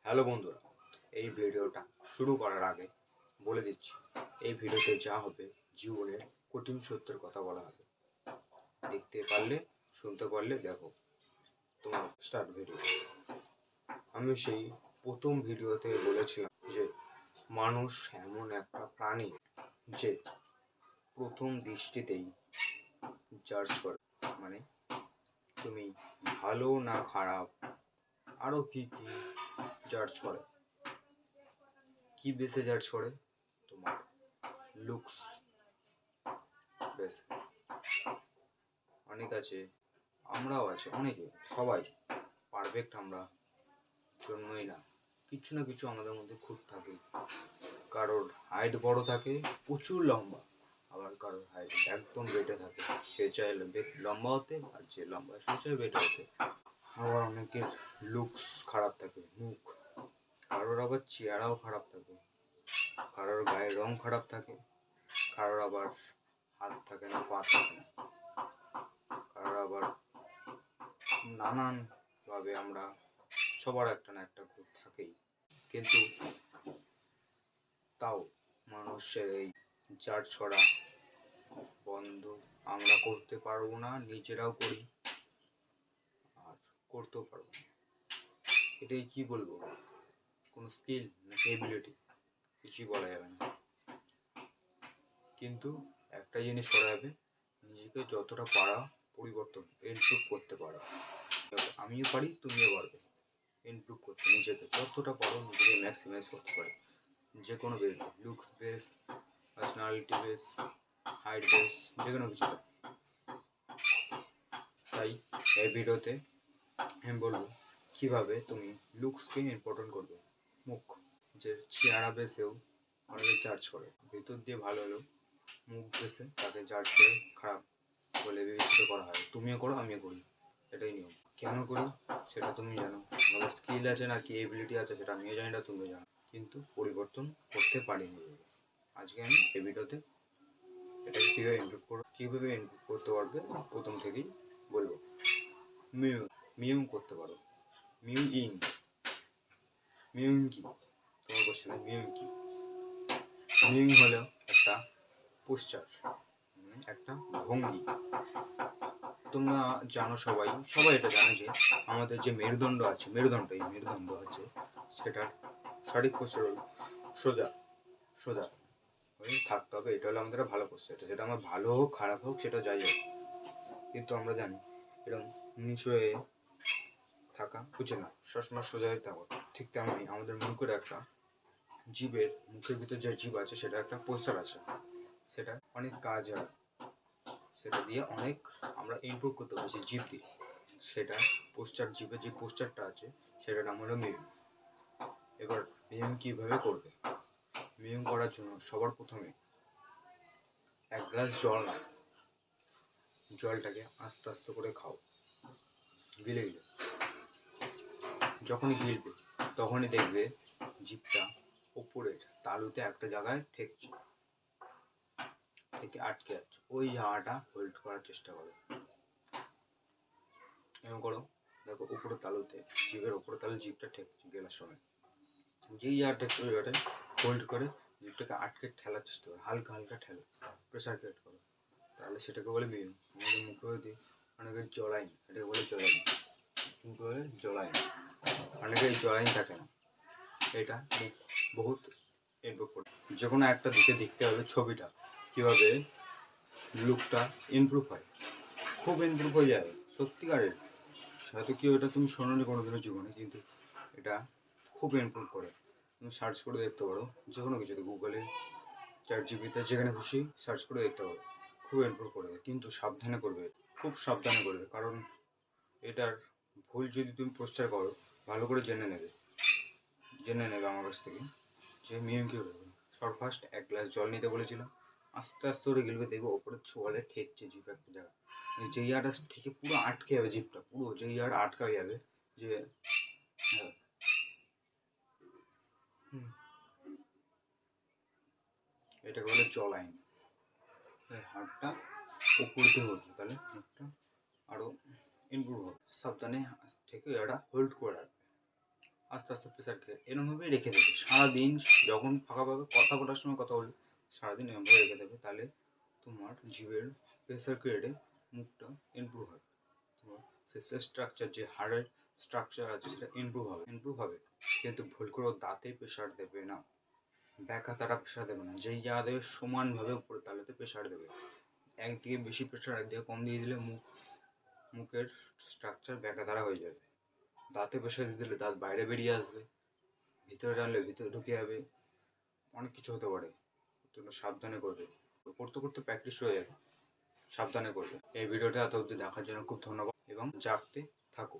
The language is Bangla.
হ্যালো বন্ধুরা, এই ভিডিওটা শুরু করার আগে বলে দিচ্ছি, এই ভিডিওতে যা হবে জীবনের কঠিন সত্যের কথা বলা হবে। দেখতে পারলে, শুনতে পারলে দেখো। তোমার স্টার্ট ভিডিও। আমি সেই প্রথম ভিডিওতে বলেছিলাম যে মানুষ এমন একটা প্রাণী যে প্রথম দৃষ্টিতেই জাজ করে, মানে তুমি ভালো না খারাপ আরও কি কি জাজ করে। কি বেসে জাজ করে? তোমার লুকস বেশ। অনেক আছে, আমরাও আছে, অনেকে, সবাই পারফেক্ট আমরা জন্মই না। কিছু না কিছু আমাদের মধ্যে খুঁত থাকে। কারোর হাইট বড় থাকে, প্রচুর লম্বা, আবার কারোর হাইট একদম বেটে থাকে, সে চায় লম্বা হতে, আর যে লম্বা সে চায় বেটে হতে। আবার অনেকের লুকস খারাপ থাকে, মুখ, কারোর আবার চেহারাও খারাপ থাকে, কারোর গায়ের রং খারাপ থাকে, কারোর আবার হাত থাকে না, পা থাকে না, কারোর আবার নানান ভাবে আমরা সবার একটা না একটা খুঁত থাকেই। কিন্তু তাও মানুষের এই জাজ করা বন্ধ আমরা করতে পারবো না, নিজেরাও করি আর করতেও পারবো না। এটাই কি বলবো, কোনো স্কিল নাকি এবিলিটি কিছুই বলা যাবে না। কিন্তু একটা জিনিস করা যাবে, নিজেকে যতটা পারা পরিবর্তন ইমপ্রুভ করতে পারো। আমিও পারি, তুমিও পারবে ইমপ্রুভ করতে। নিজেকে যতটা পারো নিজেকে ম্যাক্সিমাইজ করতে পারে, যে কোনো base, looks base, personality base, height base, যে কোনো কিছুতে। তাই এই ভিডিওতে আমি বলবো কীভাবে তুমি লুকসকে ইম্পর্টেন্ট করবে। মুখ, যে চেহারা বেসেও অনেকে জাজ করে, ভেতর দিয়ে ভালো হলেও মুখ বেসে তাকে জাজ করে খারাপ বলে বিবেচিত করা হয়। তুমিও করো, আমিও করি, এটাই নিয়ম। কেন করি সেটা তুমি জানো, আমাদের স্কিল আছে না কি এবিলিটি আছে সেটা আমিও জানি না, তুমিও জানো, কিন্তু পরিবর্তন করতে পারিনি। আজকে আমি এই ভিডিওতে এটাকে কীভাবে ইমপ্রুভ করতে পারবে প্রথম থেকেই বলবো। মিউ করতে পারো। মিউইং কি তোমার কোশ্চেনে? মিউইং কি? মিউইং হলো একটা পোস্টার, একটা ভঙ্গি। তোমরা জানো, সবাই এটা জানে যে আমাদের যে মেরুদণ্ড আছে, মেরুদণ্ড আছে, সেটার সঠিক পোস্টার হলো সোজা সোজা হয়ে থাকতে হবে। এটা হলো আমাদের ভালো পোস্টার। সেটা আমার ভালো হোক খারাপ হোক সেটা যাই হোক, কিন্তু আমরা জানি এরকম নিচু হয়ে থাকা উচিত না, সবসময় সোজা হয়ে থাকো। ঠিক তেমনই আমাদের মুখের একটা মুখের ভিতরে যে জিভ আছে সেটা একটা পোস্টার আছে, সেটা অনেক কাজ হয়, সেটা দিয়ে অনেক আমরা ইমপ্রুভ করতে পারছি জিভ দিয়ে। সেটা পোস্টার, জিভের যে পোস্টারটা আছে সেটার নাম হলো মিউম। এবার মিউম কীভাবে করবে? মিউম করার জন্য সবার প্রথমে এক গ্লাস জল নাও, জলটাকে আস্তে আস্তে করে খাও, গিলে গিলে। যখনই গিলবে তখনই দেখবে জিভটা ওপরের তালুতে একটা জায়গায় থেকে আটকে যাচ্ছে, ওই জায়গাটা হোল্ড করার চেষ্টা করো। এরকম করো, দেখো উপরের তালুতে, জিভের উপরের তালু জিভটা ঠেকছে গেলার সময়, যেই জায়গাটা ঠেকছে ওই জায়গাটায় হোল্ড করে জিভটাকে আটকে ঠেলার চেষ্টা করো, হালকা হালকা ঠেলো, প্রেশার ক্রিয়েট করো, তাহলে সেটাকে বলে মিউম। আমাদের মুখে দিয়ে অনেকে জলাইন, এটাকে বলে জলাইন, কিন্তু জলাইন, অনেকে জলাইন থাকে না। এটা বহুত ইমপ্রুভ করে। যে কোনো একটা দিকে দেখতে হবে ছবিটা, কীভাবে লুকটা ইমপ্রুভ হয়, খুব ইমপ্রুভ হয়ে যায় সত্যিকারের। হয়তো কি ওটা তুমি শোনোনি কোনোদিনও জীবনে, কিন্তু এটা খুব ইমপ্রুভ করে। তুমি সার্চ করে দেখতে পারো, যে কোনো কিছুতে, গুগলে, চ্যাটজিপিটিতে, যেখানে খুশি সার্চ করে দেখতে পারো, খুব ইমপ্রুভ করবে। কিন্তু সাবধানে করবে, খুব সাবধানে করবে, কারণ এটার ভুল যদি তুমি প্রচার করো, ভালো করে জেনে নেবে আমার কাছ থেকে যে মিউম কী হবে। ফার্স্ট এক গ্লাস জল নিতে বলেছিলাম, আস্তে আস্তে করে গিলবে, দেখবে ওপরে ছোঁয়ালে ঠেকছে জিভ একটা জায়গা, যেই জায়গাটা থেকে পুরো আটকে যাবে জিভটা, পুরো যেই জায়গাটা আটকা হয়ে যাবে, যে এটাকে বলে জলাইন। হাতটা উপরতে হচ্ছে, তাহলে মুখটা আরও ইমপ্রুভ হবে। সাবধানে থেকে এটা হোল্ড করে রাখবে, আস্তে আস্তে প্রেশারকে এরমভাবেই রেখে দেবে সারাদিন। যখন ফাঁকা পাবে কথা বলার সময় কথা বলবে, সারাদিন এরমভাবে রেখে দেবে। তাহলে তোমার জিভের প্রেশার ক্রিয়েটে মুখটা ইমপ্রুভ হবে। তোমার ফেসের স্ট্রাকচার, যে হাড়ের স্ট্রাকচার আছে সেটা ইমপ্রুভ হবে। কিন্তু ভুল করেও দাঁতে প্রেশার দেবে না, ব্যাকা তারা প্রেশার দেবে না। যেই জায়গা দেবে সমানভাবে উপরে তালেতে প্রেশার দেবে। একদিকে বেশি প্রেশার, একদিকে কম দিয়ে দিলে মুখের স্ট্রাকচার ব্যাকা তারা হয়ে যাবে। দাঁতে প্রেশার দিয়ে দিলে দাঁত বাইরে বেরিয়ে আসবে, ভিতরে টানলে ভিতরে ঢুকে যাবে, অনেক কিছু হতে পারে। তোমরা সাবধানে করবে, করতে করতে প্র্যাকটিস হয়ে যাবে। সাবধানে করবে। এই ভিডিওটা এত অবধি দেখার জন্য খুব ধন্যবাদ এবং জাগতে থাকো।